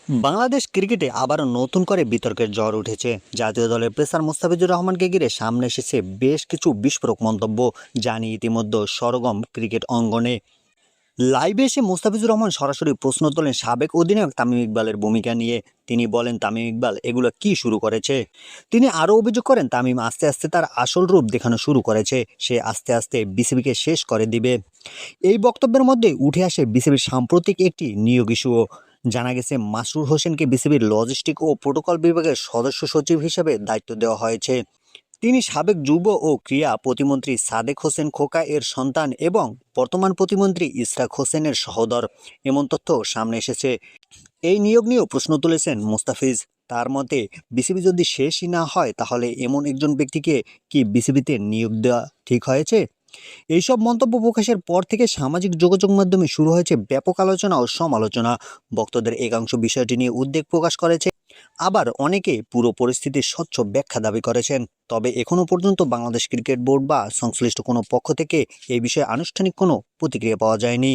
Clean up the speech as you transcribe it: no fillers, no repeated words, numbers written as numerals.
বাংলাদেশ ক্রিকেটে আবারও নতুন করে বিতর্কের ঝড় উঠেছে। জাতীয় দলের পেসার মোস্তাফিজুর রহমানকে ঘিরে সামনে এসেছে বেশ কিছু বিস্ফোরক মন্তব্য, যা নিয়ে ইতিমধ্যে সরগম ক্রিকেট অঙ্গনে। লাইভে এসে মোস্তাফিজুর রহমান সরাসরি প্রশ্ন তোলেন সাবেক অধিনায়ক তামিম ইকবালের ভূমিকা নিয়ে। তিনি বলেন, তামিম ইকবাল এগুলো কি শুরু করেছে। তিনি আরও অভিযোগ করেন, তামিম আস্তে আস্তে তার আসল রূপ দেখানো শুরু করেছে, সে আস্তে আস্তে বিসিবিকে শেষ করে দিবে। এই বক্তব্যের মধ্যে উঠে আসে বিসিবির সাম্প্রতিক একটি নিয়োগ ইস্যুও। জানা গেছে, মাসরুর হোসেনকে বিসিবির লজিস্টিক ও প্রোটোকল বিভাগের সদস্য সচিব হিসেবে দায়িত্ব দেওয়া হয়েছে। তিনি সাবেক যুব ও ক্রীড়া প্রতিমন্ত্রী সাদেক হোসেন খোকা এর সন্তান এবং বর্তমান প্রতিমন্ত্রী ইশরাক হোসেনের সহোদর, এমন তথ্য সামনে এসেছে। এই নিয়োগ নিয়েও প্রশ্ন তুলেছেন মোস্তাফিজ। তার মতে, বিসিবি যদি শেষই না হয়, তাহলে এমন একজন ব্যক্তিকে কি বিসিবিতে নিয়োগ দেওয়া ঠিক হয়েছে? এইসব মন্তব্য প্রকাশের পর থেকে সামাজিক যোগাযোগ মাধ্যমে শুরু হয়েছে ব্যাপক আলোচনা ও সমালোচনা। ভক্তদের একাংশ বিষয়টি নিয়ে উদ্বেগ প্রকাশ করেছে, আবার অনেকে পুরো পরিস্থিতির স্বচ্ছ ব্যাখ্যা দাবি করেছেন। তবে এখনও পর্যন্ত বাংলাদেশ ক্রিকেট বোর্ড বা সংশ্লিষ্ট কোনো পক্ষ থেকে এই বিষয়ে আনুষ্ঠানিক কোনো প্রতিক্রিয়া পাওয়া যায়নি।